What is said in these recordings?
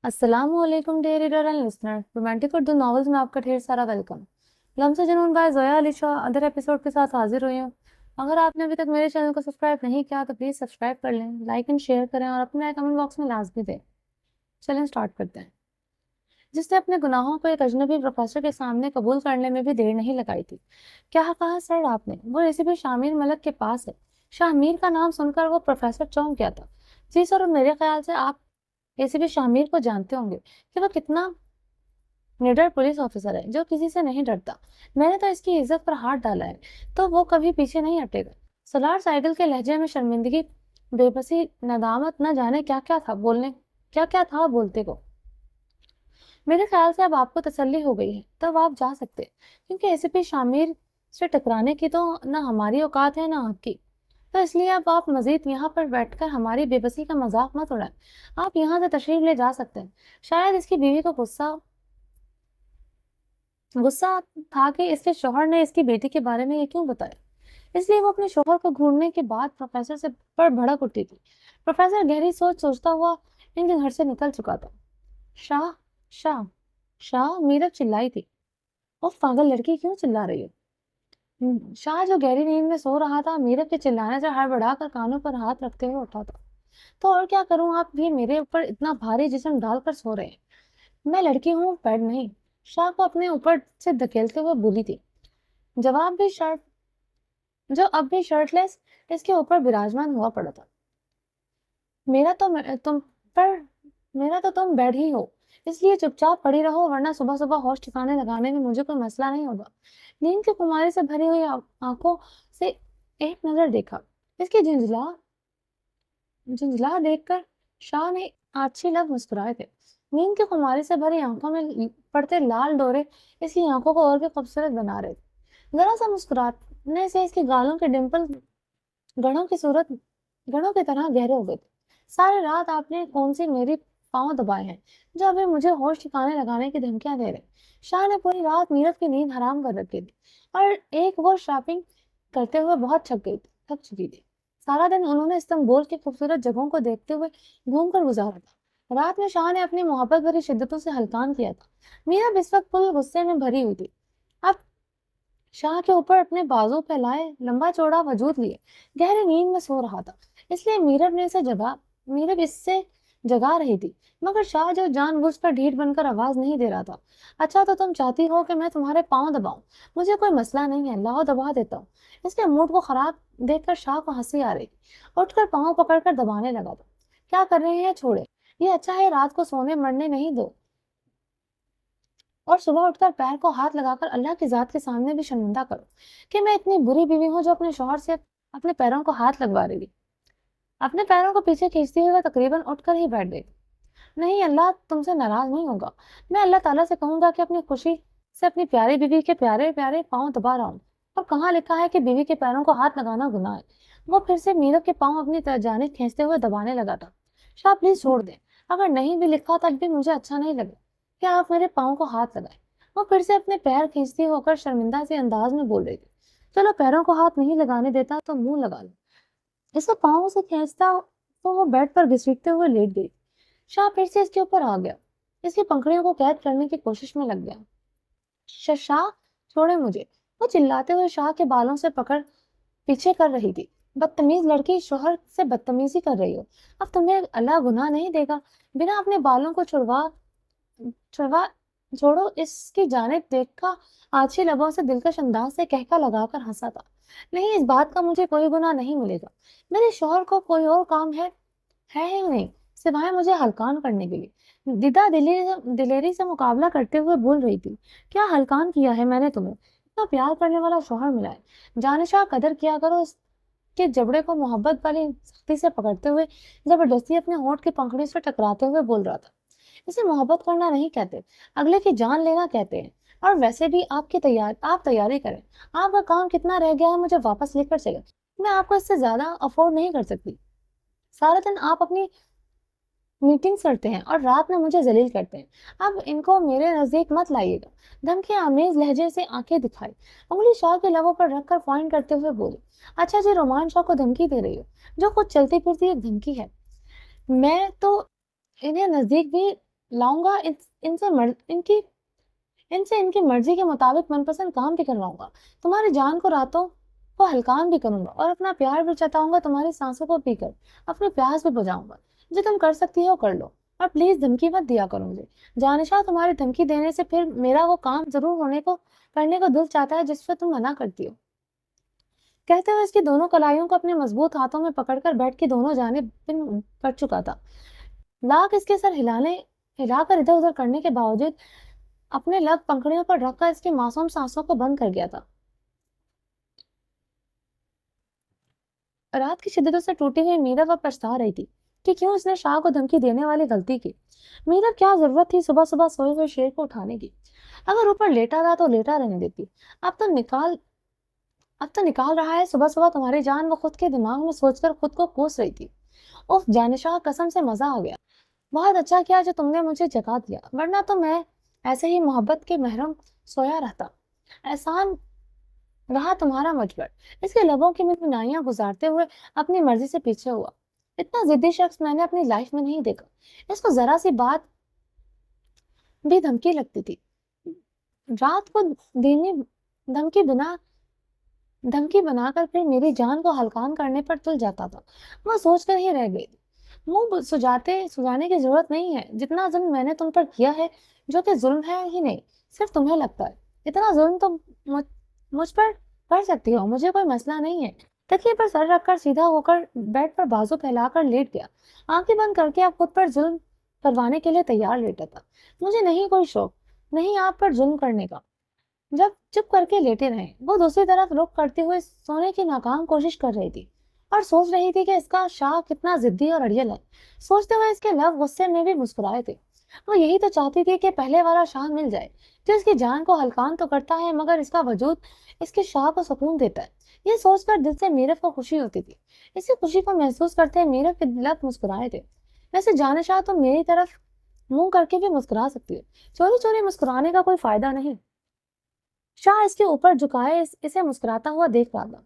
अस्सलाम वालेकुम dear reader and listener. Romantic Urdu novels में आपका ढेर सारा welcome. Lams Junoon by Zoya Ali Shah other episode के साथ हाजिर हुई हूँ। अगर आपने अभी तक मेरे चैनल को सब्सक्राइब नहीं किया तो प्लीज़ सब्सक्राइब कर लें, लाइक एंड शेयर करें और अपने कमेंट बॉक्स में लाजमी दें। चलें स्टार्ट करते हैं। जिसने अपने गुनाहों को एक अजनबी प्रोफेसर के सामने कबूल करने में भी देर नहीं लगाई थी। क्या कहा सर आपने? वो रेसिपी शामिर मलक के पास है। शामिर का नाम सुनकर वो प्रोफेसर चौंक गया था। जी सर, और मेरे ख्याल से आप रेसिपी शामिर को जानते होंगे कि वो कितना निडर पुलिस ऑफिसर है जो किसी से नहीं डरता। मैंने तो इसकी इज्जत पर हाथ डाला है तो वो कभी पीछे नहीं हटेगा। सलार साइकिल के लहजे में शर्मिंदगी, बेबसी, नदामत, न जाने क्या क्या था बोलते को। मेरे ख्याल से अब आपको तसल्ली हो गई है, तब आप जा सकते हैं, क्योंकि एसीपी शामिर से टकराने की तो ना हमारी औकात है ना आपकी। तो इसलिए अब आप मजीद यहाँ पर बैठकर हमारी बेबसी का मजाक मत उड़ाएं। आप यहाँ से तशरीफ ले जा सकते हैं। शायद इसकी बीवी को गुस्सा गुस्सा था कि इसके शौहर ने इसकी बेटी के बारे में ये क्यों बताया, इसलिए वो अपने शौहर को ढूंढने के बाद प्रोफेसर से पर भड़क उठी थी। प्रोफेसर गहरी सोच सोचता हुआ इनके घर से निकल चुका था। शाह, शाह, शाह, मीरब चिल्लाई थी। वो पागल लड़की क्यों चिल्ला रही है? शाह जो गहरी नींद में सो रहा था, मीरब के चिल्लाने से हड़बड़ा कर कानों पर हाथ रखते हुए उठा था। तो और क्या करूं, आप भी मेरे ऊपर इतना भारी जिस्म डालकर सो रहे हैं। मैं लड़की हूँ, पैर नहीं। शाह को अपने ऊपर से धकेलते हुए बोली थी। जवाब भी शर्ट जो अब भी शर्टलेस इसके ऊपर विराजमान हुआ पड़ा था। मेरा तो मैं- तुम पर मेरा तो तुम बेड ही हो, इसलिए चुपचाप पड़ी रहो, वरना सुबह सुबह होश ठिकाने लगाने में मुझे कोई मसला नहीं होगा। नींद की कुमारी से भरी हुई आंखों से एक नजर देखा। इसकी झुंझला देखकर शाह ने आछी लग मुस्कुराए थे। नींद की खुमारी से भरी आंखों में पड़ते लाल डोरे इसकी आंखों को और भी खूबसूरत बना रहे थे। जरा सा मुस्कुराने से इसके गालों के डिंपल गढ़ों की सूरत गढ़ों की तरह गहरे हो गए थे। सारी रात आपने कौन सी मेरी पांव दबाए हैं जो अभी मुझे होश ठिकाने लगाने की धमकियां दे रहे। शाह ने पूरी रात नीरज की नींद हराम कर रखी थी और एक वो शॉपिंग करते हुए बहुत थक चुकी थी। सारा दिन उन्होंने इस्तांबुल की खूबसूरत जगहों को देखते हुए घूम कर गुजारा था। रात में शाह ने अपनी मोहब्बत भरी शिद्दतों से हल्कान किया था। मीरा इस वक्त फुल गुस्से में भरी हुई थी। अब शाह के ऊपर अपने बाजू फैलाए लंबा चौड़ा वजूद लिए गहरी नींद में सो रहा था, इसलिए मीरब इससे जगा रही थी। मगर शाह जो जानबूझकर ढीठ बनकर आवाज नहीं दे रहा था। अच्छा, तो तुम चाहती हो कि मैं तुम्हारे पांव दबाऊं? मुझे कोई मसला नहीं है, लाओ दबा देता हूँ। इसके मूड को खराब देखकर शाह को हंसी आ रही। उठकर पांव पकड़कर दबाने लगा था। क्या कर रहे हैं, छोड़े। ये अच्छा है, रात को सोने मरने नहीं दो, और सुबह उठकर पैर को हाथ लगाकर अल्लाह की जात के सामने भी शर्मिंदा करो कि मैं इतनी बुरी बीवी हूँ जो अपने शौहर से अपने पैरों को हाथ लगवा रही थी। अपने पैरों को पीछे खींचते हुए तकरीबन उठकर ही बैठ गई। नहीं, अल्लाह तुमसे नाराज नहीं होगा। मैं अल्लाह ताला से कहूंगा कि अपनी खुशी से अपनी प्यारी बीवी के प्यारे प्यारे पाँव दबा रहा हूँ। और कहाँ लिखा है कि बीवी के पैरों को हाथ लगाना गुनाह है? वो फिर से मीरब के पाँव अपनी जानिब खींचते हुए दबाने लगा था। शाह प्लीज छोड़ दे। अगर नहीं भी लिखा तब भी मुझे अच्छा नहीं लगे कि आप मेरे पाँव को हाथ लगाए। वो फिर से अपने पैर खींचती होकर शर्मिंदा से अंदाज में बोल रही थी। चलो, पैरों को हाथ नहीं लगाने देता तो मुंह लगा लो। इसके पाँव से खींचता तो वो बेड पर घसीटते हुए लेट गई। शाह फिर से इसके ऊपर आ गया, इसकी पंखुड़ियों को कैद करने की कोशिश में लग गया। शाह, छोड़े मुझे। वो चिल्लाते हुए शाह के बालों से पकड़ पीछे कर रही थी। बदतमीज लड़की, शोहर से बदतमीजी कर रही हो। अब तुम्हें अल्लाह गुनाह नहीं देगा। बिना अपने बालों को छुड़वा छोड़ो। इसकी जानिब देखा आछी लबों से दिलकश अंदाज से कहका लगाकर हंसा था। नहीं, इस बात का मुझे कोई गुनाह नहीं मिलेगा। मेरे शोहर को कोई और काम है ही नहीं सिवाय मुझे हलकान करने के लिए। दिदा दिलेरी से मुकाबला करते हुए बोल रही थी। क्या हलकान किया है मैंने तुम्हें? इतना प्यार करने वाला शोहर मिला है। जानशा, कदर किया करो। उसके जबड़े को मोहब्बत वाली सख्ती से पकड़ते हुए जबरदस्ती अपने होंठ की पंखुड़ी से टकराते हुए बोल रहा था। इसे मोहब्बत करना नहीं कहते, अगले की जान लेना कहते हैं। और वैसे भी आप तैयारी करें। आपका काम कितना रह गया है मुझे वापस लेकर चले। मैं आपको इससे ज्यादा अफोर्ड नहीं कर सकती। सारा दिन आप अपनी मीटिंग्स करते हैं और रात में मुझे जलील करते हैं। अब इनको मेरे नजदीक मत लाइएगा। धमकी आमेज लहजे से आंखें दिखाई, उंगली शाह के लबों पर रखकर पॉइंट करते हुए बोली। अच्छा जी, रोमान शाह को धमकी दे रही हो, जो खुद चलती फिरती एक धमकी है। मैं तो इन्हें नजदीक भी लाऊंगा, इनसे इनकी मर्जी के मुताबिक मनपसंद काम भी करवाऊंगा, तुम्हारी जान को रातों को हल्कान भी करूंगा और अपना प्यार भी जताऊंगा, तुम्हारी सांसों को पीकर अपने प्यास भी बुझाऊंगा। जो तुम कर सकती हो कर लो, और प्लीज धमकी मत दिया करो मुझे। जानिशा, तुम्हारी धमकी देने से फिर मेरा वो काम जरूर करने को दिल चाहता है जिस पर तुम मना करती हो। कहते हुए इसकी दोनों कलाइयों को अपने मजबूत हाथों में पकड़कर बेड की दोनों जानिब पिन कर चुका था। लाख इसके सर हिलाकर इधर उधर करने के बावजूद अपने लग पंखुड़ियों पर रखकर इसकी मासूम सांसों को बंद कर गया था। रात की शिद्दतों से टूटी हुई मीरब अब पछता रही थी कि क्यों उसने शाह को धमकी देने वाली गलती की। मीरब, क्या जरूरत थी सुबह सुबह सोए हुए शेर को उठाने की? अगर ऊपर लेटा था तो लेटा रहने देती। अब तो निकाल अब तो निकाल रहा है सुबह सुबह तुम्हारी जान, वो खुद के दिमाग में सोचकर खुद को कोस रही थी। उफ जानिशा, कसम से मजा आ गया। बहुत अच्छा किया जो तुमने मुझे जगा दिया, वरना तो मैं ऐसे ही मोहब्बत के महरम सोया रहता। एहसान रहा तुम्हारा मुझ पर। इसके लबों की मिनमिनाइयां गुजारते हुए अपनी मर्जी से पीछे हुआ। इतना जिद्दी शख्स मैंने अपनी लाइफ में नहीं देखा। इसको जरा सी बात भी धमकी लगती थी। रात को धीमी धमकी बिना धमकी बनाकर फिर मेरी जान को हल्कान करने पर तुल जाता था। मैं सोचकर ही रह गई। मुंह सुजाने की जरूरत नहीं है। जितना जुल्म मैंने तुम पर किया है, जो कि जुल्म है ही नहीं, सिर्फ तुम्हें लगता है, इतना जुल्म तो मुझ मुझ पर कर सकती हो, मुझे कोई मसला नहीं है। तकिए पर सर रखकर सीधा होकर बेड पर बाजू फैलाकर लेट गया। आंखें बंद करके आप खुद पर जुल्म करवाने के लिए तैयार लेटा था। मुझे नहीं कोई शौक, नहीं आप पर जुल्म करने का। जब चुप करके लेटे रहे, वो दूसरी तरफ रुख करते हुए सोने की नाकाम कोशिश कर रही थी और सोच रही थी कि इसका शाह कितना जिद्दी और अड़ियल है। सोचते हुए इसके लब गुस्से में भी मुस्कुराए थे। वो यही तो चाहती थी कि पहले वाला शाह मिल जाए, जो इसकी जान को हल्कान तो करता है मगर इसका वजूद इसके शाह को सुकून देता है। ये सोचकर दिल से मीरब को खुशी होती थी। इसी खुशी को महसूस करते मीरब के लब मुस्कुराए थे। वैसे जानिशा, तुम मेरी तरफ मुंह करके भी मुस्कुरा सकती हो, चोरी चोरी मुस्कुराने का कोई फायदा नहीं। शाह इसके ऊपर झुकाए इसे मुस्कुराता हुआ देख रहा था।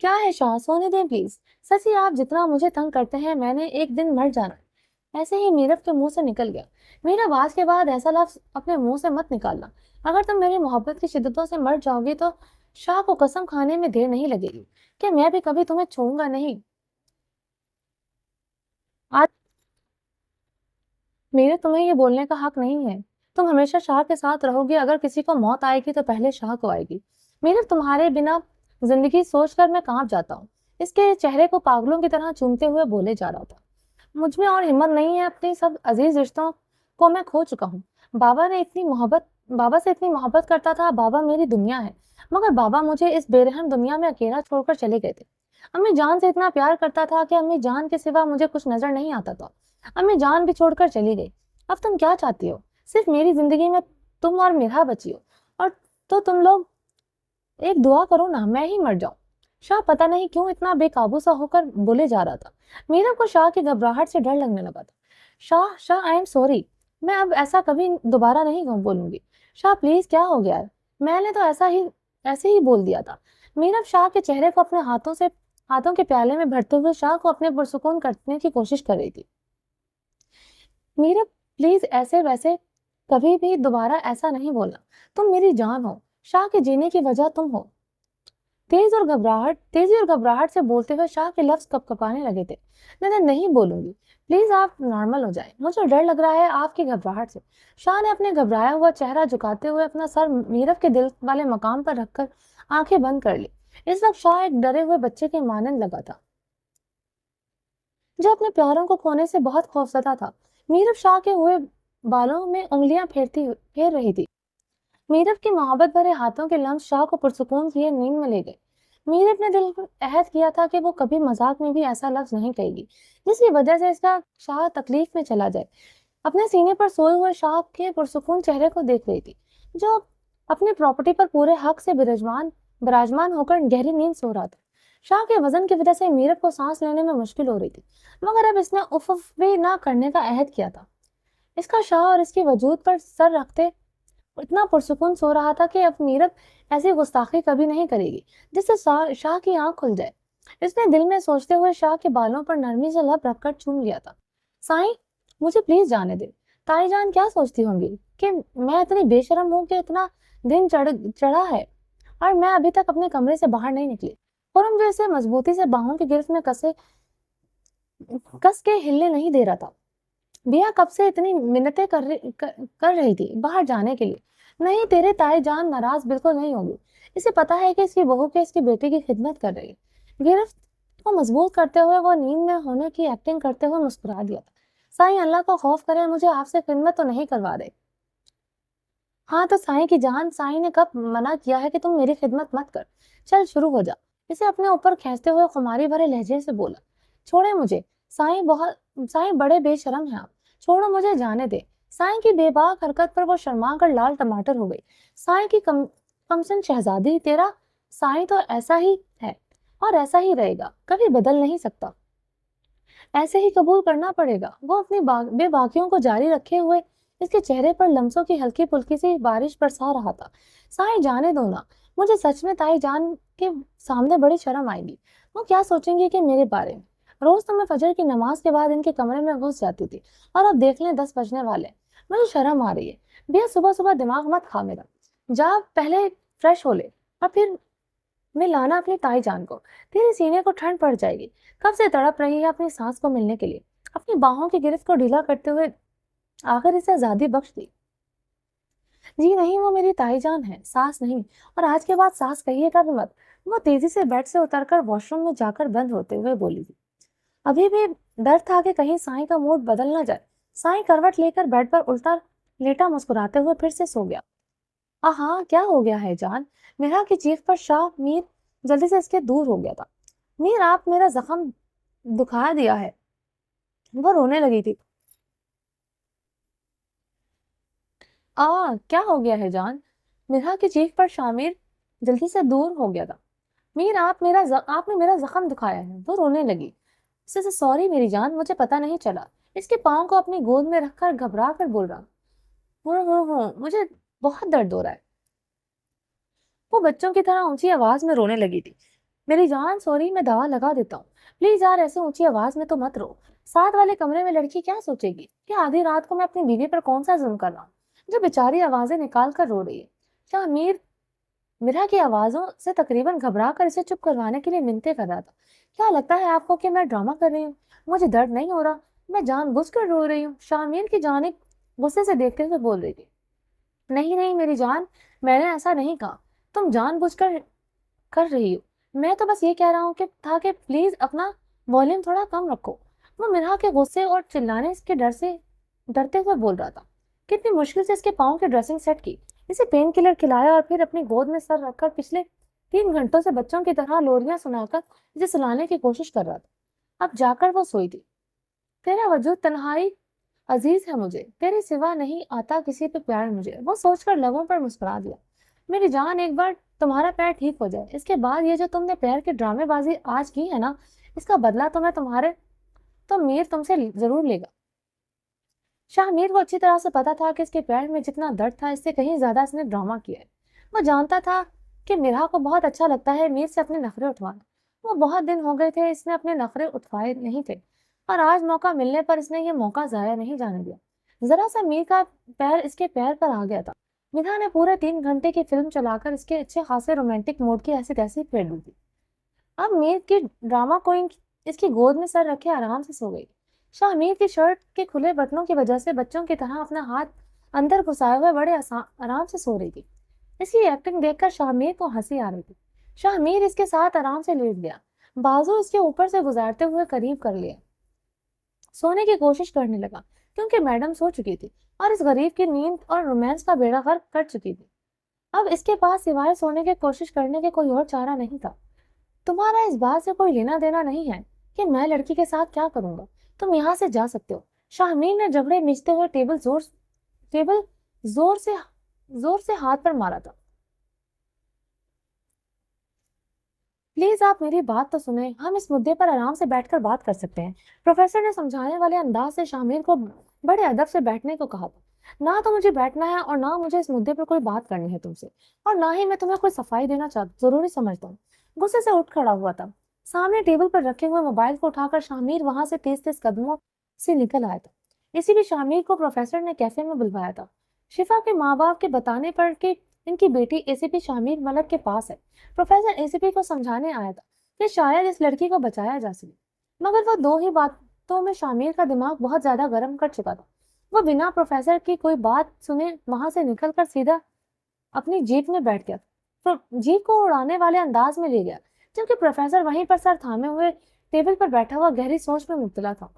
क्या है शाह, सोने दें प्लीज। सची आप जितना मुझे तंग करते हैं, मैंने एक दिन मर जाना है। ऐसे ही मीरब के मुंह से निकल गया। मेरा बात के बाद ऐसा लफ्ज अपने मुंह से मत निकालना। अगर तुम मेरी मोहब्बत की शिद्दतों से मर जाओगी तो शाह को कसम खाने में देर नहीं लगेगी कि मैं भी कभी तुम्हें छोड़ूंगा नहीं। आज मेरे तुम्हें ये बोलने का हक नहीं है। तुम हमेशा शाह के साथ रहोगी। अगर किसी को मौत आएगी तो पहले शाह को आएगी। मेरे तुम्हारे बिना जिंदगी सोचकर मैं कांप जाता हूँ। इसके चेहरे को पागलों की तरह चूमते हुए बोले जा रहा था। मुझ में और हिम्मत नहीं है, अपने सब अजीज रिश्तों को मैं खो चुका हूँ। बाबा से इतनी मोहब्बत करता था। बाबा मेरी दुनिया है, मगर बाबा मुझे इस बेरहम दुनिया में अकेला छोड़कर चले गए थे। अम्मी जान से इतना प्यार करता था कि अम्मी जान के सिवा मुझे कुछ नजर नहीं आता था। अम्मी जान भी छोड़कर चली गई। अब तुम क्या चाहती हो? सिर्फ मेरी जिंदगी में तुम और मेरा बची हो। और तो तुम लोग एक दुआ करो ना, मैं ही मर जाऊं। शाह पता नहीं क्यों इतना बेकाबू सा होकर बोले जा रहा था। मीरा को शाह की घबराहट से डर लगने लगा था। Shah Shah, I am sorry. मैं अब ऐसा कभी दोबारा नहीं बोलूंगी। शाह प्लीज, क्या हो गया है? मैंने तो ऐसे ही बोल दिया था। मीरा शाह के चेहरे को अपने हाथों के प्याले में भरते हुए शाह को अपने पुरसुकून करने की कोशिश कर रही थी। मीरा प्लीज, ऐसे वैसे कभी भी दोबारा ऐसा नहीं बोलना। तुम मेरी जान हो। शाह के जीने की वजह तुम हो। तेजी और घबराहट से बोलते हुए शाह के लफ्ज कपकपाने लगे थे। मैं नहीं बोलूंगी। प्लीज आप नॉर्मल हो जाए, मुझे डर लग रहा है आपकी घबराहट से। शाह ने अपने घबराया हुआ चेहरा झुकाते हुए अपना सर मीरब के दिल वाले मकाम पर रखकर आंखें बंद कर ली। इस वक्त शाह एक डरे हुए बच्चे के मानंद लगा था, जो अपने प्यारों को खोने से बहुत खौफजदा था। मीरब शाह के हुए बालों में उंगलियां फेर रही थी। मीरब की मोहब्बत भरे हाथों के लम्स शाह को पुरसुकून किए नींद में ले गए। मीरब ने दिल को अहद किया था कि वो कभी मजाक में भी ऐसा लफ्ज नहीं कहेगी जिसकी वजह से इसका शाह तकलीफ में चला जाए। अपने सीने पर सोए हुए शाह के पुरसुकून चेहरे को देख रही थी, जो अपनी प्रॉपर्टी पर पूरे हक से विराजमान होकर गहरी नींद सो रहा था। शाह के वजन की वजह से मीरब को सांस लेने में मुश्किल हो रही थी, मगर अब इसने उफ भी ना करने का अहद किया था। इसका शाह और इसके वजूद पर सर रखते इतना पुरसुकून सो रहा था कि अब मीरब ऐसी गुस्ताखी कभी नहीं करेगी जिससे शाह की आंख खुल जाए। इसने दिल में सोचते हुए शाह के बालों पर नरमी से लब रखकर चूम लिया था। साईं, मुझे प्लीज जाने दे। ताई जान क्या सोचती होंगी कि मैं इतनी बेशर्म हूँ कि इतना दिन चढ़ा है और मैं अभी तक अपने कमरे से बाहर नहीं निकली। खुरम जो इसे मजबूती से बाहों की गिरफ्त में कस के हिलने नहीं दे रहा था। बिया कब से इतनी मिन्नतें कर रही थी बाहर जाने के लिए। नहीं, तेरे ताई जान नाराज बिल्कुल नहीं होगी। इसे पता है कि इसकी बहू के इसकी बेटे की खिदमत कर रही है। गिरफ्त को मजबूत करते हुए वो नींद में होने की एक्टिंग करते हुए मुस्कुरा दिया था। साईं, अल्लाह को खौफ करे मुझे आपसे खिदमत तो नहीं करवा दे। हाँ तो साईं की जान, साईं ने कब मना किया है कि तुम मेरी खिदमत मत कर। चल शुरू हो जा। इसे अपने ऊपर खींचते हुए खुमारी भरे लहजे से बोला। छोड़े मुझे। साईं बड़े बेशरम हैं आप। छोड़ो मुझे, जाने दे। साईं की बेबाक हरकत पर वो शर्मा कर लाल टमाटर हो गई। साईं की कमसन शहजादी, तेरा साईं तो ऐसा ही है और ऐसा ही रहेगा, कभी बदल नहीं सकता। ऐसे ही कबूल करना पड़ेगा। वो अपनी बेबाकियों को जारी रखे हुए इसके चेहरे पर लम्सों की हल्की फुल्की सी बारिश बरसा रहा था। साईं, जाने दो ना। मुझे सच में ताई जान के सामने बड़ी शर्म आएगी। वो क्या सोचेंगे कि मेरे बारे में। रोज तो मैं फजर की नमाज के बाद इनके कमरे में घुस जाती थी और अब देख लें 10 बजने वाले। मुझे शर्म आ रही है। भैया, सुबह सुबह दिमाग मत खा मेरा। जा पहले फ्रेश हो ले और फिर मैं लाना अपनी ताई जान को। तेरे सीने को ठंड पड़ जाएगी। कब से तड़प रही है अपनी सांस को मिलने के लिए। अपनी बाहों की गिरफ्त को ढीला करते हुए आखिर इसे आजादी बख्श दी। जी नहीं, वो मेरी ताई जान है, सास नहीं। और आज के बाद सास कहिएगा भी मत। वो तेजी से बेड से उतरकर वॉशरूम में जाकर बंद होते हुए बोली थी। अभी भी डर था कि कहीं साईं का मूड बदल ना जाए। साईं करवट लेकर बेड पर उल्टा लेटा मुस्कुराते हुए फिर से सो गया। हाँ, क्या हो गया है जान। मेरा की चीख पर शाह मीर जल्दी से इसके दूर हो गया था। मीर, आप मेरा जख्म दुखा दिया है। वो रोने लगी थी। क्या हो गया है जान। मिरा की चीख पर शामिर जल्दी से दूर हो गया था। मीर, आपने मेरा जख्म दुखाया है। वो रोने लगी। से सॉरी मेरी जान, मुझे पता नहीं चला। इसके पाँव को अपनी गोद में रखकर घबरा कर बोल रहा। मुझे बहुत दर्द हो रहा है। वो बच्चों की तरह ऊंची आवाज में रोने लगी थी। मेरी जान, सॉरी, मैं दवा लगा देता हूँ। प्लीज यार, ऐसे ऊंची आवाज में तो मत रो। साथ वाले कमरे में लड़की क्या सोचेगी कि आधी रात को मैं अपनी बीवी पर कौन सा जुल्म कर रहा हूँ, जो बेचारी आवाजें निकाल कर रो रही है। क्या मीर मिरा की आवाजों से तकरीबन घबरा कर इसे चुप करवाने के लिए मिन्नतें कर रहा था। क्या लगता है आपको कि मैं ड्रामा कर रही हूँ? मुझे दर्द नहीं हो रहा, मैं जानबूझकर रो रही हूँ। शामिर की जानिब गुस्से से देखते हुए बोल रही थी। नहीं नहीं मेरी जान, मैंने ऐसा नहीं कहा। तुम जानबूझकर कर रही हो। मैं तो बस ये कह रहा हूँ कि प्लीज अपना वॉल्यूम थोड़ा कम रखो। वो मिरा के गुस्से और चिल्लाने के डर से डरते हुए बोल रहा था। कितनी मुश्किल से इसके पाँव की ड्रेसिंग सेट की, इसे पेन किलर खिलाया और फिर अपनी गोद में सर रखकर पिछले 3 घंटों से बच्चों की तरह लोरियां सुनाकर इसे सुलाने की कोशिश कर रहा था। अब जाकर वो सोई थी। तेरा वजूद तन्हाई अजीज है मुझे, तेरे सिवा नहीं आता किसी पे प्यार मुझे। वो सोचकर लबों पर मुस्कुरा दिया। मेरी जान, एक बार तुम्हारा पैर ठीक हो जाए, इसके बाद ये जो तुमने पैर की ड्रामेबाजी आज की है ना, इसका बदला तो मीर तुमसे जरूर लेगा। शाहमीर को अच्छी तरह से पता था कि इसके पैर में जितना दर्द था, इससे कहीं ज्यादा इसने ड्रामा किया है। वो जानता था कि मिरा को बहुत अच्छा लगता है मीर से अपने नखरे उठवाना। वो बहुत दिन हो गए थे इसने अपने नखरे उठवाए नहीं थे, और आज मौका मिलने पर इसने ये मौका जाया नहीं जाने दिया। जरा सा मीर का पैर इसके पैर पर आ गया था। मिरा ने पूरे 3 घंटे की फिल्म चलाकर इसके अच्छे खासे रोमांटिक मूड की ऐसी तैसी फेर दी थी। अब मीर की ड्रामा क्वीन इसकी गोद में सर रखे आराम से सो गई। शाहमीर की शर्ट के खुले बटनों की वजह से बच्चों की तरह अपना हाथ अंदर घुसाए हुए बड़े आराम से सो रही थी। इसकी एक्टिंग देखकर शाहमीर को हंसी आ रही थी। शाहमीर इसके साथ आराम से लेट गया, बाजू इसके ऊपर से गुजारते हुए करीब कर लिया। सोने की कोशिश करने लगा, क्योंकि मैडम सो चुकी थी और इस गरीब की नींद और रोमांस का बेड़ा गर्क कर चुकी थी। अब इसके पास सिवाय सोने की कोशिश करने के कोई और चारा नहीं था। तुम्हारा इस बात से कोई लेना देना नहीं है कि मैं लड़की के साथ क्या करूंगा। तुम यहाँ से जा सकते हो। शाहमीर ने जबड़े मिचते हुए टेबल जोर से हाथ पर मारा था। प्लीज आप मेरी बात तो सुने, हम इस मुद्दे पर आराम से बैठकर बात कर सकते हैं। प्रोफेसर ने समझाने वाले अंदाज से शामिर को बड़े अदब से बैठने को कहा था। ना तो मुझे बैठना है और ना मुझे इस मुद्दे पर कोई बात करनी है तुमसे, और ना ही मैं तुम्हें कोई सफाई देना जरूरी समझता हूँ। गुस्से से उठ खड़ा हुआ था। सामने टेबल पर रखे हुए मोबाइल को उठाकर शामिर वहां से तेज तेज कदमों से निकल आया था। इसी भी शामिर को प्रोफेसर ने कैफे में बुलवाया था। शिफा के माँ बाप के बताने पर कि इनकी बेटी एसीपी शामिर मलक के पास है। प्रोफेसर एसीपी को समझाने आया था कि शायद इस लड़की को बचाया जा सके, मगर वो दो ही बातों में शामिर का दिमाग बहुत ज्यादा गर्म कर चुका था। वो बिना प्रोफेसर की कोई बात सुने वहां से निकलकर सीधा अपनी जीप में बैठ गया। तो जीप को उड़ाने वाले अंदाज में ले गया, जबकि प्रोफेसर वहीं पर सर थामे हुए टेबल पर बैठा हुआ गहरी सोच में मुब्तला था।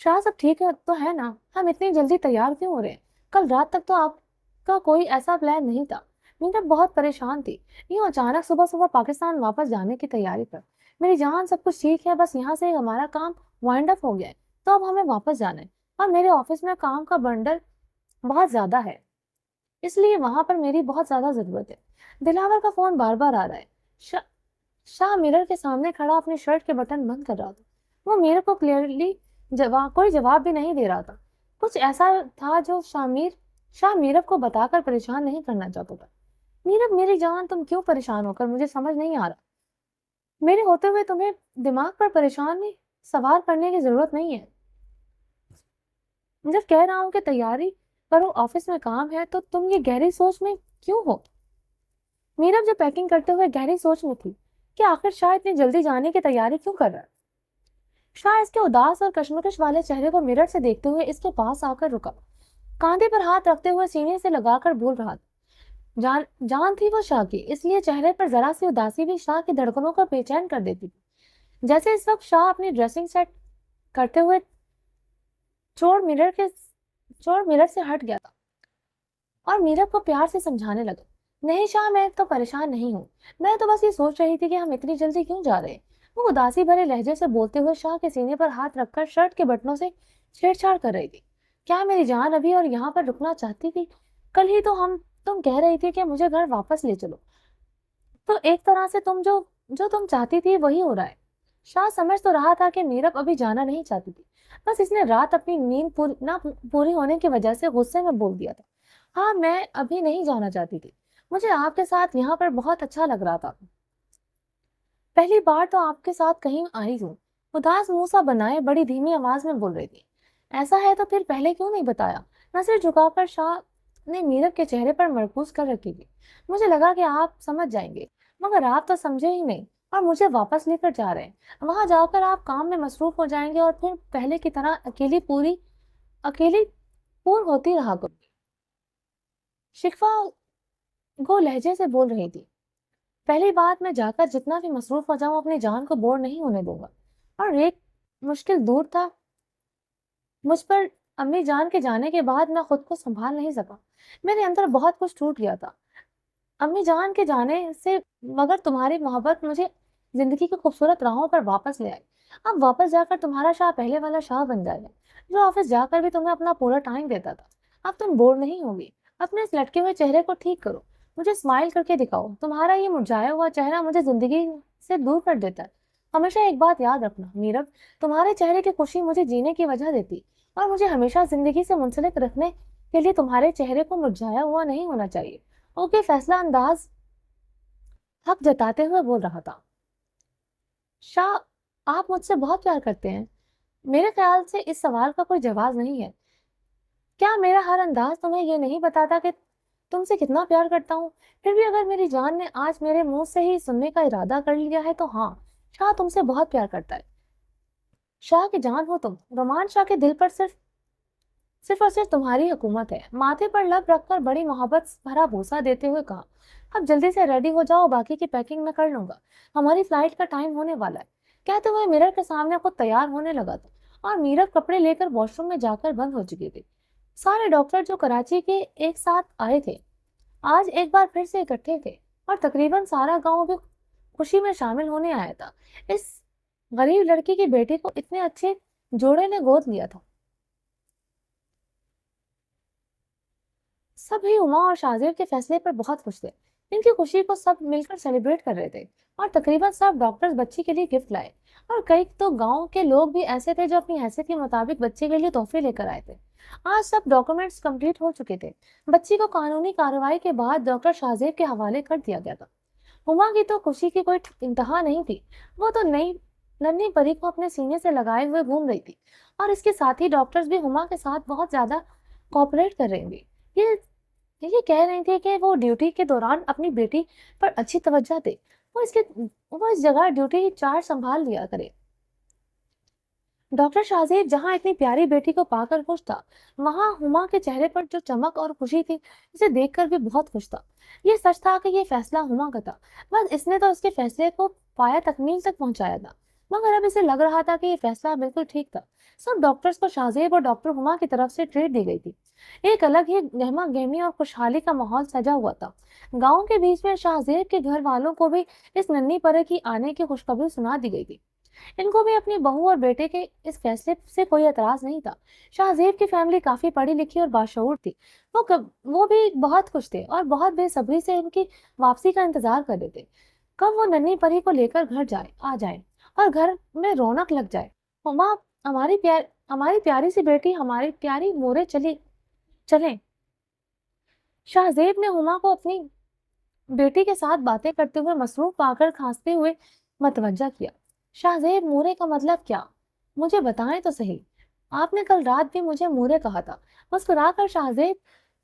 शाह, सब ठीक है तो है ना? हम इतनी जल्दी तैयार क्यों हो रहे हैं? कल रात तक तो आपका कोई ऐसा प्लान नहीं था। मीना बहुत परेशान थी, यूं अचानक सुबह सुबह पाकिस्तान वापस जाने की तैयारी पर। मेरी जान, सब कुछ ठीक है, बस यहाँ से हमारा काम वाइंड अप हो गया है, तो अब हमें वापस जाना है। और मेरे ऑफिस में काम का बंडल बहुत ज्यादा है, इसलिए वहां पर मेरी बहुत ज्यादा जरूरत है। दिलावर का फोन बार बार आ रहा है। शा, शाह मिरर के सामने खड़ा अपनी शर्ट के बटन बंद कर रहा था। वो मेरे को क्लियरली कोई जवाब भी नहीं दे रहा था। कुछ ऐसा था जो शाह मीरब को बताकर परेशान नहीं करना चाहता था। मीरब, मेरी जान, तुम क्यों परेशान होकर? मुझे समझ नहीं आ रहा। मेरे होते हुए तुम्हें दिमाग पर परेशानी सवार करने की जरूरत नहीं है। जब कह रहा हूँ कि तैयारी करो, ऑफिस में काम है, तो तुम ये गहरी सोच में क्यों हो? मीरब जो पैकिंग करते हुए गहरी सोच में थी कि आखिर शाह इतनी जल्दी जाने की तैयारी क्यों कर रहा है। शाह इसके उदास और कशमकश वाले चेहरे को मिरर से देखते हुए इसके पास आकर रुका, कांधे पर हाथ रखते हुए सीने से लगाकर बोल रहा था। जान थी वो शाह की, इसलिए चेहरे पर जरा सी उदासी भी शाह की धड़कनों को बेचैन कर देती थी। जैसे इस वक्त शाह अपनी ड्रेसिंग सेट करते हुए चोर मिरर के चोर मिरर से हट गया था और मीरब को प्यार से समझाने लगा। नहीं शाह, मैं तो परेशान नहीं हूँ, मैं तो बस ये सोच रही थी कि हम इतनी जल्दी क्यों जा रहे हैं। वो उदासी भरे लहजे से बोलते हुए शाह के सीने पर हाथ रखकर शर्ट के बटनों से छेड़छाड़ कर रही थी। क्या मेरी जान अभी और यहाँ पर रुकना चाहती थी? कल ही तो तुम कह रही थी कि मुझे घर वापस ले चलो, तो एक तरह से तुम जो जो तुम चाहती थी वही हो रहा है। शाह समझ तो रहा था कि मीरब अभी जाना नहीं चाहती थी, बस इसने रात अपनी नींद पूरी होने की वजह से गुस्से में बोल दिया था। हाँ, मैं अभी नहीं जाना चाहती थी, मुझे आपके साथ यहाँ पर बहुत अच्छा लग रहा था। पहली बार तो आपके साथ कहीं आई हूँ। उदास मुंह सा बनाए बड़ी धीमी आवाज में बोल रही थी। ऐसा है तो फिर पहले क्यों नहीं बताया? नजर झुकाकर शाह ने मीरब के चेहरे पर मरकूज कर रखी थी। मुझे लगा कि आप समझ जाएंगे, मगर आप तो समझे ही नहीं और मुझे वापस लेकर जा रहे हैं। वहां जाकर आप काम में मसरूफ हो जाएंगे और फिर पहले की तरह अकेली पूर्ण होती रहा करूंगी। शिकवा गो लहजे से बोल रही थी। पहली बात, मैं जाकर जितना भी मसरूफ हो जाऊं, अपनी जान को बोर नहीं होने दूंगा। और एक मुश्किल दूर था मुझ पर। अम्मी जान के जाने के बाद मैं खुद को संभाल नहीं सका, मेरे अंदर बहुत कुछ टूट गया था अम्मी जान के जाने से। मगर तुम्हारी मोहब्बत मुझे जिंदगी की खूबसूरत राहों पर वापस ले आई। अब वापस जाकर तुम्हारा शाह पहले वाला शाह बन जाएगा, जो ऑफिस जाकर भी तुम्हें अपना पूरा टाइम देता था। अब तुम बोर नहीं होगी। अपने इस लटके हुए चेहरे को ठीक करो, मुझे स्माइल करके दिखाओ। तुम्हारा ये मुरझाया हुआ चेहरा मुझे जिंदगी से दूर कर देता है। हमेशा एक बात याद रखना मीरब, तुम्हारे चेहरे की खुशी मुझे जीने की वजह देती, और मुझे हमेशा जिंदगी से मुंसलिक रखने के लिए तुम्हारे चेहरे को मुरझाया हुआ नहीं होना चाहिए। ओके, फैसला अंदाज हक जताते हुए बोल रहा था। शाह, आप मुझसे बहुत प्यार करते हैं। मेरे ख्याल से इस सवाल का कोई जवाब नहीं है। क्या मेरा हर अंदाज तुम्हें ये नहीं बताता कि तुमसे कितना प्यार करता हूँ? फिर भी अगर मेरी जान ने आज मेरे मुंह से ही सुनने का इरादा कर लिया है, तो हाँ, शाह तुमसे बहुत प्यार करता है। शाह की जान हो तुम। रोमान शाह के दिल पर सिर्फ और सिर्फ तुम्हारी हुकूमत है। माथे पर लब रखकर बड़ी मोहब्बत भरा भूसा देते हुए कहा। अब जल्दी से रेडी हो जाओ, बाकी की पैकिंग मैं कर लूंगा, हमारी फ्लाइट का टाइम होने वाला है। कहते हुए मिरर के सामने खुद तैयार होने लगा था, और मीरब कपड़े लेकर वॉशरूम में जाकर बंद हो चुकी थी। सारे डॉक्टर जो कराची के एक साथ आए थे, आज एक बार फिर से इकट्ठे थे, और तकरीबन सारा गांव भी खुशी में शामिल होने आया था। इस गरीब लड़की की बेटी को इतने अच्छे जोड़े ने गोद लिया था। सभी उमा और शाजिर के फैसले पर बहुत खुश थे। इनकी खुशी को सब मिलकर सेलिब्रेट कर रहे थे, और तकरीबन सब डॉक्टर्स बच्ची के लिए गिफ्ट लाए। और कई तो गांव के लोग भी ऐसे थे जो अपनी हैसियत के मुताबिक बच्चे के लिए तोहफे लेकर आए थे। आज सब डॉक्यूमेंट्स कंप्लीट हो चुके थे। बच्ची को कानूनी कार्रवाई के बाद डॉक्टर शाहजेब के हवाले कर दिया गया था। हुमा की तो खुशी की कोई इंतहा नहीं थी। वो तो नई नन्ही परी को अपने सीने से लगाए हुए घूम रही थी, اور اس کے ساتھ ہی ڈاکٹرز بھی ہما کے ساتھ بہت زیادہ کوآپریٹ کر رہی تھی. یہ کہہ رہی تھی کہ وہ ڈیوٹی کے دوران اپنی بیٹی پر اچھی توجہ دے. وہ اس جگہ ڈیوٹی چارج سنبھال لیا کرے. ڈاکٹر شاہزیب جہاں اتنی پیاری بیٹی کو پا کر خوش تھا، وہاں ہما کے چہرے پر جو چمک اور خوشی تھی اسے دیکھ کر بھی بہت خوش تھا. یہ سچ تھا کہ یہ فیصلہ ہما کا تھا، بس اس نے تو اس کے فیصلے کو پایا تکمیل تک پہنچایا تھا. مگر اب اسے لگ رہا تھا کہ یہ فیصلہ بالکل ٹھیک تھا. سب ڈاکٹرز کو شاہزیب اور ڈاکٹر ہما کی طرف سے ٹریٹ دی گئی تھی. ایک الگ ہی گہما گہمی اور خوشحالی کا ماحول سجا ہوا تھا. گاؤں کے بیچ میں شاہزیب کے گھر والوں کو بھی اس ننھی پرے کی آنے کی خوشخبری سنا دی گئی تھی. ان کو بھی اپنی بہو اور بیٹے کے اس فیصلے سے کوئی اعتراض نہیں تھا. شاہزیب کی فیملی کافی پڑھی لکھی اور باشعور تھی. وہ بھی بہت خوش تھے اور بہت بے صبری سے ان کی واپسی کا انتظار کر رہے تھے. کب وہ ننھی پری کو لے کر گھر آ جائے اور گھر میں رونق لگ جائے. ہما ہماری پیاری سی بیٹی، ہماری پیاری مورے چلیں. شاہزیب نے ہما کو اپنی بیٹی کے ساتھ باتیں کرتے ہوئے مصروف پا کر کھانستے ہوئے متوجہ کیا. شاہزیب، مورے کا مطلب کیا؟ مجھے بتائیں تو صحیح. آپ نے کل رات بھی مجھے مورے کہا تھا. مسکرا کر شاہزیب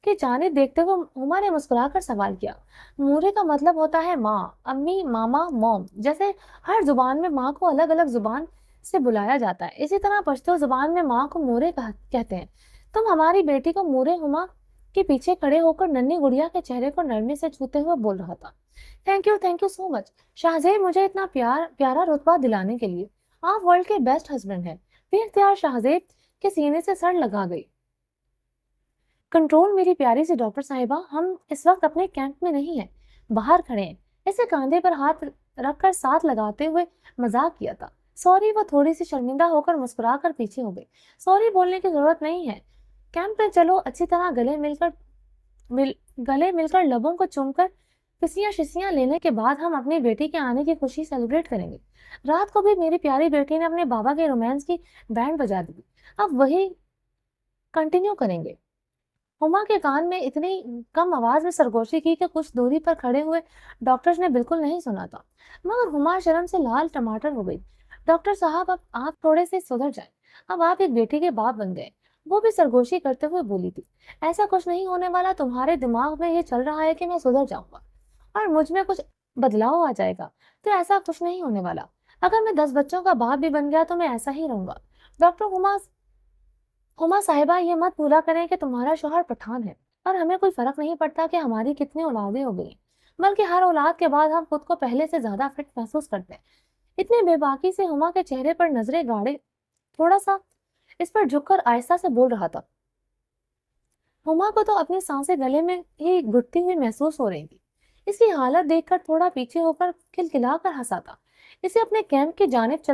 کی جانب دیکھتے ہوئے ہما نے مسکرا کر سوال کیا. مورے کا مطلب ہوتا ہے ماں، امی، ماما، موم. جیسے ہر زبان میں ماں کو الگ الگ زبان سے بلایا جاتا ہے، اسی طرح پشتو زبان میں ماں کو مورے کہتے ہیں. تم ہماری بیٹی کو مورے ہما کے پیچھے کھڑے ہو کر ننھی گڑیا کے چہرے کو نرمی سے چھوتے ہوئے بول رہا تھا. تھینک یو سو مچ شاہزیب، مجھے اتنا پیارا رتبہ دلانے کے لیے. آپ ورلڈ کے بیسٹ ہسبینڈ ہیں. بے اختیار شاہزیب کے سینے سے سر لگا گئی. کنٹرول میری پیاری سی ڈاکٹر صاحبہ، ہم اس وقت اپنے کیمپ میں نہیں ہیں، باہر کھڑے ہیں. اسے کاندھے پر ہاتھ رکھ کر ساتھ لگاتے ہوئے مذاق کیا تھا. سوری. وہ تھوڑی سی شرمندہ ہو کر مسکرا کر پیچھے ہو گئی. سوری بولنے کی ضرورت نہیں ہے. کیمپ میں چلو اچھی طرح گلے مل کر لبوں کو چوم کر شسیاں لینے کے بعد ہم اپنی بیٹی کے آنے کی خوشی سیلیبریٹ کریں گے. رات کو بھی میری پیاری بیٹی نے اپنے بابا کے رومانس کی بینڈ بجا دی. اب وہی کنٹینیو کریں گے. ہما کے کان میں اتنی کم آواز میں سرگوشی کی کہ کچھ دوری پر کھڑے ہوئے ڈاکٹرز نے بالکل نہیں سنا تھا. مگر ہما شرم سے لال ٹماٹر ہو گئی. ڈاکٹر صاحب، اب آپ تھوڑے سے سدھر جائیں. اب آپ ایک بیٹی کے باپ بن گئے. وہ بھی سرگوشی کرتے ہوئے بولی تھی. ایسا کچھ نہیں ہونے والا. تمہارے دماغ میں یہ چل رہا ہے کہ میں سدھر جاؤں گا اور مجھ میں کچھ بدلاؤ آ جائے گا. تو ایسا کچھ نہیں ہونے والا. اگر میں 10 بچوں کا باپ بھی بن گیا تو میں ایسا ہی رہوں گا. ڈاکٹر ہما صاحبہ، یہ مت بھولا کریں کہ تمہارا شوہر پٹھان ہے اور ہمیں کوئی فرق نہیں پڑتا کہ ہماری کتنی اولادیں ہو گئی، بلکہ ہر اولاد کے بعد ہم خود کو پہلے سے زیادہ فٹ محسوس کرتے ہیں. اتنے بے باکی سے ہما کے چہرے پر نظریں گاڑے تھوڑا سا اس پر جھک کر آہستہ سے بول رہا تھا. ہما کو تو اپنی سانسیں گلے میں ہی گھٹتی ہوئی محسوس ہو رہی تھی. اس کی حالت دیکھ کر تھوڑا پیچھے ہو کر کھلکھلا کر ہنسا تھا. اسے اپنے کیمپ کی جانب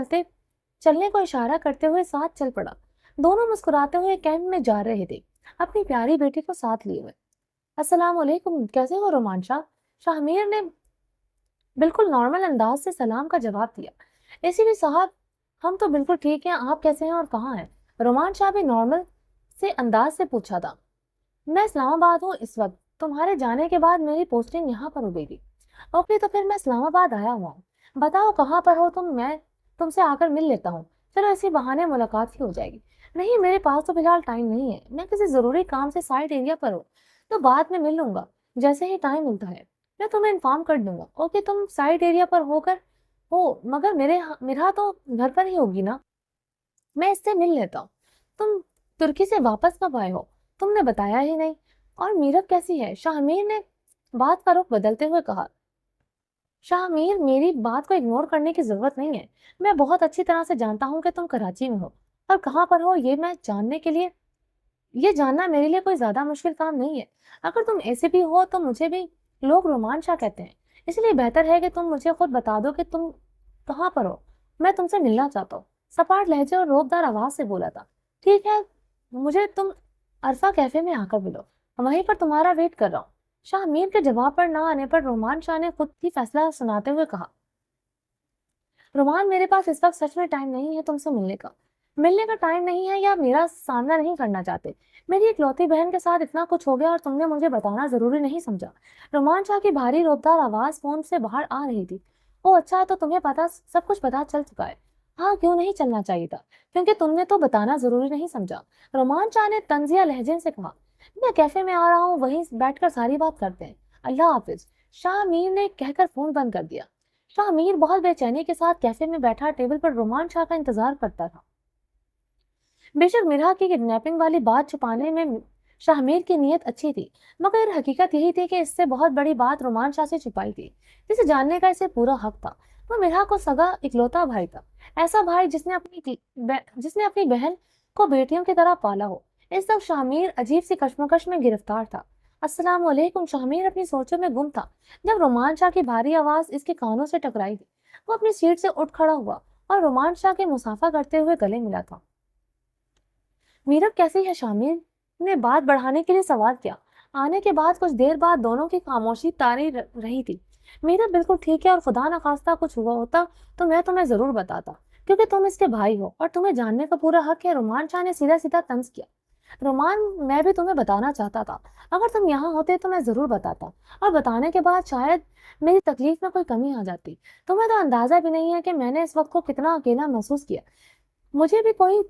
چلنے کو اشارہ کرتے ہوئے ساتھ چل پڑا. دونوں مسکراتے ہوئے کیمپ میں جا رہے تھے، اپنی پیاری بیٹی کو ساتھ لیے ہوئے. السلام علیکم، کیسے ہو رومان شاہ؟ شاہ میر نے بالکل نارمل انداز سے سلام کا جواب دیا. اسی بھی صاحب، ہم تو بالکل ٹھیک ہیں. آپ کیسے ہیں اور کہاں ہیں؟ رومان شاہ بھی نارمل سے انداز سے پوچھا تھا. میں اسلام آباد ہوں اس وقت. تمہارے جانے کے بعد میری پوسٹنگ یہاں پر ہو گئی تھی. اوکے، تو پھر میں اسلام آباد آیا ہوا ہوں. بتاؤ کہاں پر ہو تم؟ میں تم سے آ کر مل لیتا ہوں. چلو اسی بہانے ملاقات ہی ہو جائے گی. نہیں، میرے پاس تو فی الحال ٹائم نہیں ہے. میں کسی ضروری کام سے سائٹ ایریا پر ہوں، تو بعد میں مل لوں گا. جیسے ہی ٹائم ملتا ہے میں تمہیں انفارم کر دوں گا. اوکے، تم سائٹ ایریا پر مگر میرا تو گھر پر ہی ہوگی نا. میں اس سے مل لیتا ہوں. تم ترکی سے واپس کب آئے ہو؟ تم نے بتایا ہی نہیں. اور میرب کیسی ہے؟ شاہ میر نے بات کا رخ بدلتے ہوئے کہا. شاہ میر، میری بات کو اگنور کرنے کی ضرورت نہیں ہے. میں بہت اچھی طرح سے جانتا ہوں کہ تم کراچی میں ہو اور کہاں پر ہو. یہ جاننا میرے لیے کوئی زیادہ مشکل کام نہیں ہے. اگر تم ایسے بھی ہو تو مجھے بھی لوگ رومان شاہ کہتے ہیں، اس لیے بہتر ہے کہ تم مجھے خود بتا دو کہ تم کہاں پر ہو. میں تم سے ملنا چاہتا ہوں. سپاٹ لہجے اور روبدار آواز سے بولا تھا. ٹھیک ہے، مجھے تم عرفہ کیفے میں آ کر ملو، وہیں پر تمہارا ویٹ کر رہا ہوں. شاہ میر کے جواب پر نہ آنے پر رومان شاہ نے خود کی فیصلہ سناتے ہوئے کہا. رومان، میرے پاس اس وقت سچ میں ٹائم نہیں ہے تم سے ملنے کا ٹائم نہیں ہے، یا میرا سامنا نہیں کرنا چاہتے. میری اکلوتی بہن کے ساتھ اتنا کچھ ہو گیا اور تم نے مجھے بتانا ضروری نہیں سمجھا. رومان شاہ کی بھاری روبدار آواز فون سے باہر آ رہی تھی. او اچھا، تو تمہیں سب کچھ پتا چل چکا ہے. ہاں کیوں نہیں چلنا چاہیے تھا، کیونکہ تم نے تو بتانا ضروری نہیں سمجھا۔ رومان شاہ نے طنزیہ لہجے سے کہا۔ میں کیفے میں آ رہا ہوں، وہیں بیٹھ کر ساری بات کرتے ہیں، اللہ حافظ۔ شاہ میر نے کہہ کر فون بند کر دیا۔ شاہ میر بہت بے چینی کے ساتھ کیفے میں بیٹھا ٹیبل پر رومان شاہ کا انتظار کرتا تھا۔ بے شک مرحا کی کڈنیپنگ والی بات چھپانے میں شاہ میر کی نیت اچھی تھی، مگر حقیقت یہی تھی کہ اس سے بہت بڑی بات رومان شاہ سے چھپائی تھی، جسے جاننے کا اسے پورا حق تھا۔ وہ مرحا کو سگا اکلوتا بھائی تھا، ایسا بھائی جس نے اپنی بہن کو بیٹیوں کی طرح پالا ہو۔ اس وقت شاہ میر عجیب سی کشمکش میں گرفتار تھا۔ السلام علیکم۔ شاہ میر اپنی سوچوں میں گم تھا جب رومان شاہ کی بھاری آواز اس کے کانوں سے ٹکرائی تھی۔ وہ اپنی سیٹ سے اٹھ کھڑا ہوا اور رومان شاہ کے مسافہ کرتے ہوئے گلے ملا تھا۔ میرب کیسی ہے؟ شاہ میر نے بات بڑھانے کے لیے سوال کیا۔ آنے کے بعد کچھ دیر بعد دونوں کی خاموشی طاری رہی تھی۔ میرب بالکل ٹھیک ہے، اور خدا نخواستہ کچھ ہوا ہوتا تو میں تمہیں ضرور بتاتا، کیونکہ تم اس کے بھائی ہو اور تمہیں جاننے کا پورا حق ہے۔ رومان شاہ نے سیدھا سیدھا طنز کیا۔ رومان، میں بھی تمہیں بتانا چاہتا تھا، اگر تم یہاں ہوتے تو میں ضرور بتاتا، اور بتانے کے بعد شاید میری تکلیف میں کوئی کمی آ جاتی۔ تمہیں تو اندازہ بھی نہیں ہے کہ میں نے اس وقت کو کتنا اکیلا محسوس کیا۔ مجھے بھی کوئی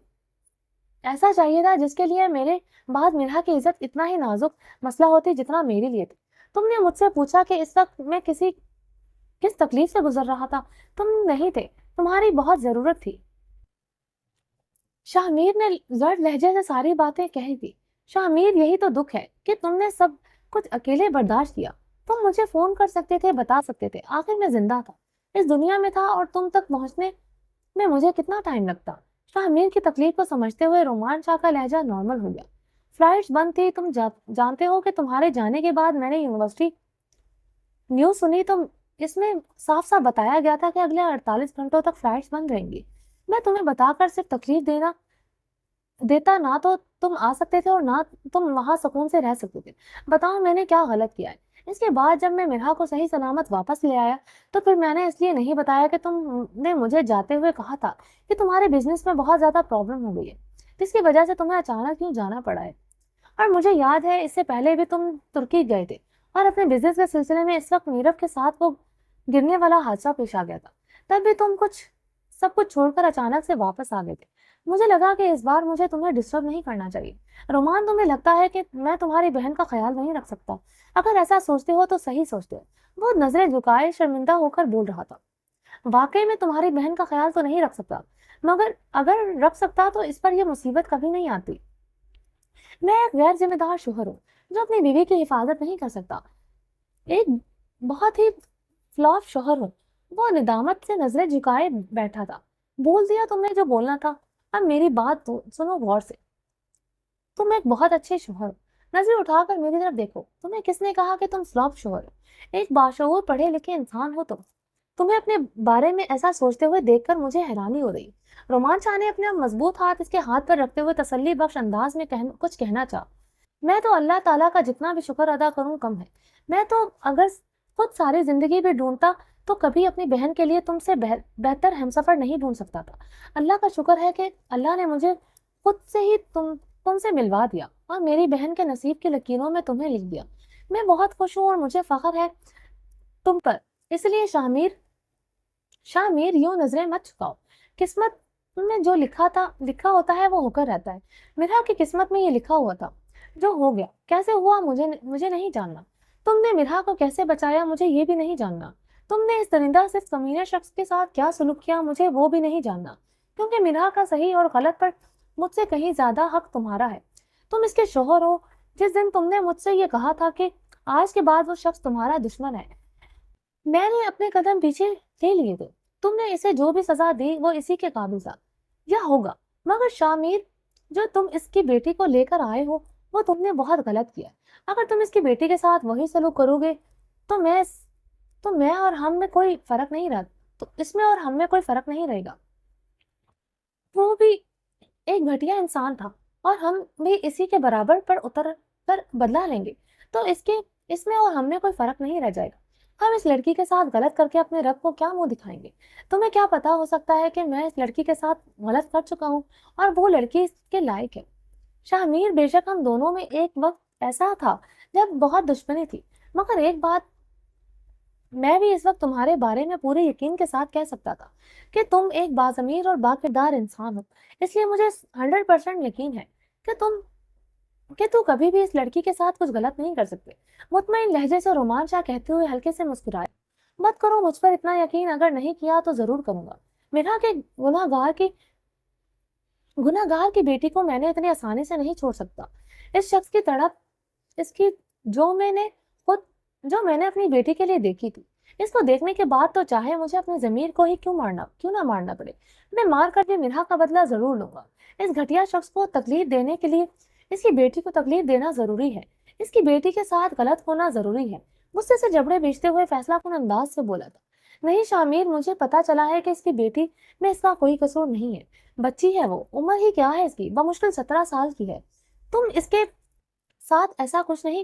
ایسا چاہیے تھا جس کے لیے میرے بعد مرحا کی عزت اتنا ہی نازک مسئلہ ہوتی جتنا میرے لیے تھی۔ تم نے مجھ سے پوچھا کہ اس وقت میں کس تکلیف سے گزر رہا تھا، تم نہیں تھے، تمہاری بہت ضرورت تھی۔ شاہ میر نے زرد لہجے سے ساری باتیں کہی تھی۔ شاہ میر، یہی تو دکھ ہے کہ تم نے سب کچھ اکیلے برداشت کیا۔ تم مجھے فون کر سکتے تھے، بتا سکتے تھے، آخر میں زندہ تھا، اس دنیا میں تھا، اور تم تک پہنچنے میں مجھے کتنا ٹائم لگتا۔ شاہ میر کی تکلیف کو سمجھتے ہوئے رومان شاہ کا لہجہ نارمل ہو گیا۔ فلائٹس بند تھی، تم جانتے ہو کہ تمہارے جانے کے بعد میں نے یونیورسٹی نیوز سنی، تو اس میں صاف صاف بتایا گیا تھا کہ اگلے 48 گھنٹوں تک فلائٹس بند رہیں گی۔ میں تمہیں بتا کر صرف تکلیف دیتا، نہ تو تم آ سکتے تھے اور نہ تم وہاں سکون سے رہ سکتے تھے۔ بتاؤ میں نے کیا غلط کیا ہے؟ اس کے بعد جب میں مرحا کو صحیح سلامت واپس لے آیا تو پھر میں نے اس لیے نہیں بتایا کہ تم نے مجھے جاتے ہوئے کہا تھا کہ تمہارے بزنس میں بہت زیادہ پرابلم ہو گئی ہے، جس کی وجہ سے تمہیں اچانک کیوں جانا پڑا ہے۔ اور مجھے یاد ہے اس سے پہلے بھی تم ترکی گئے تھے، اور اپنے بزنس کے سلسلے میں اس وقت میرب کے ساتھ وہ گرنے والا حادثہ پیش آ گیا تھا، تب بھی تم سب کچھ چھوڑ کر اچانک سے واپس آ گئے تھے۔ مجھے لگا کہ اس بار مجھے تمہیں ڈسٹرب نہیں کرنا چاہیے۔ رومان، تمہیں لگتا ہے کہ میں تمہاری بہن کا خیال نہیں رکھ سکتا؟ اگر ایسا سوچتے ہو تو صحیح سوچتے ہو۔ وہ نظریں جھکائے شرمندہ ہو کر بول رہا تھا۔ واقعی میں تمہاری بہن کا خیال تو نہیں رکھ سکتا، مگر اگر رکھ سکتا تو اس پر یہ مصیبت کبھی نہیں آتی۔ میں ایک غیر ذمہ دار شوہر ہوں جو اپنی بیوی کی حفاظت نہیں کر سکتا، ایک بہت ہی فلاپ شوہر ہوں۔ وہ ندامت سے نظریں جھکائے بیٹھا تھا۔ بول دیا تم نے جو بولنا تھا، اب میری بات سنو غور سے۔ تم ایک بہت اچھے شوہر ہو، نظر اٹھا کر میری طرف دیکھو۔ تمہیں کس نے کہا کہ تم فلاپ شوہر ہو؟ ایک باشعور پڑھے لکھے انسان ہو تم۔ تمہیں اپنے بارے میں ایسا سوچتے ہوئے دیکھ کر مجھے حیرانی ہو رہی۔ رومان شاہ نے اپنا مضبوط ہاتھ اس کے ہاتھ پر رکھتے ہوئے تسلی بخش انداز میں کچھ کہنا چاہا۔ میں تو اللہ تعالیٰ کا جتنا بھی شکر ادا کروں کم ہے۔ میں تو اگر خود ساری زندگی بھی ڈھونڈتا تو کبھی اپنی بہن کے لیے تم سے بہتر ہمسفر نہیں ڈھونڈ سکتا تھا۔ اللہ کا شکر ہے کہ اللہ نے مجھے خود سے ہی تم سے ملوا دیا، اور میری بہن کے نصیب کی لکیروں میں تمہیں لکھ دیا۔ میں بہت خوش ہوں اور مجھے فخر ہے تم پر۔ اس لیے شاہ میر یوں نظریں مت چکاؤ۔ قسمت میں جو لکھا ہوتا ہے وہ ہو کر رہتا ہے۔ مرحا کی قسمت میں یہ لکھا ہوا تھا، جو ہو گیا۔ کیسے ہوا مجھے نہیں جاننا۔ تم نے مرحا کو کیسے بچایا مجھے یہ بھی نہیں جاننا۔ تم نے اس درندہ صرف کمینے شخص کے ساتھ کیا سلوک کیا مجھے وہ بھی نہیں جاننا، کیونکہ مرحا کا صحیح اور غلط پر مجھ سے کہیں زیادہ حق تمہارا ہے۔ تم اس کے شوہر ہو۔ جس دن تم نے مجھ سے یہ کہا تھا کہ آج کے بعد وہ شخص تمہارا دشمن ہے، میں نے اپنے قدم پیچھے لے لیے تھے۔ تم نے اسے جو بھی سزا دی وہ اسی کے قابل تھا یا ہوگا، مگر شاہ میر، جو تم اس کی بیٹی کو لے کر آئے ہو وہ تم نے بہت غلط کیا۔ اگر تم اس کی بیٹی کے ساتھ وہی سلوک کرو گے تو میں اور ہم میں کوئی فرق نہیں رہا تو اس میں اور ہم میں کوئی فرق نہیں رہے گا۔ وہ بھی ایک گھٹیا انسان تھا اور ہم بھی اسی کے برابر پر اتر کر بدلا لیں گے، تو اس میں اور ہم میں کوئی فرق نہیں رہ جائے گا۔ ہم اس لڑکی کے ساتھ غلط کر کے اپنے رب کو کیا منہ دکھائیں گے؟ تمہیں کیا پتا ہو سکتا ہے کہ میں اس لڑکی کے ساتھ غلط کر چکا ہوں اور وہ لڑکی اس کے لائق ہے۔ شاہ میر، بے شک ہم دونوں میں ایک وقت ایسا تھا جب بہت دشمنی تھی، مگر ایک بات میں بھی اس وقت تمہارے بارے میں پورے یقین کے ساتھ کہہ سکتا تھا کہ تم ایک باضمیر اور باکردار انسان ہو، اس لیے مجھے 100% یقین ہے کہ تو کبھی بھی اس لڑکی کے ساتھ کچھ غلط نہیں کر سکتے۔ مطمئن لہجے سے رومان شاہ کہتے ہوئے ہلکے سے مسکرائے، مت کرو مجھ پر اتنا یقین، اگر نہیں کیا تو ضرور کروں گا۔ میرا کہ گناہ گار کی بیٹی کو میں نے اتنی آسانی سے نہیں چھوڑ سکتا۔ اس شخص کی تڑپ، اس کی جو میں نے خود جو میں نے اپنی بیٹی کے لیے دیکھی تھی، اس کو دیکھنے کے بعد تو چاہے مجھے اپنی ضمیر کو ہی کیوں نہ مارنا پڑے، میں مار کر بھی منہا کا بدلہ ضرور لوں گا۔ اس گھٹیا شخص کو تکلیف دینے کے لیے اس کی بیٹی کو تکلیف دینا ضروری ہے، اس کی بیٹی کے ساتھ غلط ہونا ضروری ہے۔ غصے سے جبڑے بیچتے ہوئے فیصلہ کن انداز سے بولا تھا، نہیں شامیر، مجھے پتا چلا ہے کہ اس کی بیٹی میں اس کا کوئی قصور نہیں ہے، بچی ہے وہ، عمر ہی کیا ہے اس کی، بمشکل 17 سال کی ہے، تم اس کے ساتھ ایسا کچھ نہیں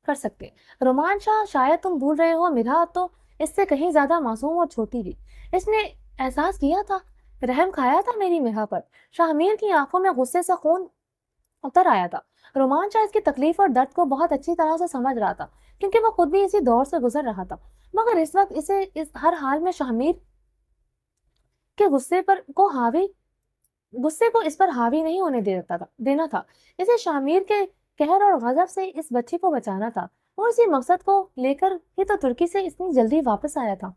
کر سکتے۔ رومان شاہ، شاید تم بھول رہے ہو، مرا تو اس سے کہیں زیادہ معصوم اور چھوٹی تھی، اس نے احساس کیا تھا، رحم کھایا تھا میری مرا پر۔ شامیر کی آنکھوں میں غصے سے خون اتر آیا تھا۔ رومان شاہ اس کی تکلیف اور درد کو بہت اچھی طرح سے سمجھ رہا تھا، کیونکہ وہ خود بھی اسی دور سے گزر رہا تھا، مگر اس وقت اسے ہر حال میں شامیر کے غصے کو اس پر حاوی نہیں ہونے دینا تھا۔ اسے شامیر کے قہر اور غضب سے اس بچی کو بچانا تھا، اور اسی مقصد کو لے کر ہی تو ترکی سے اتنی جلدی واپس آیا تھا۔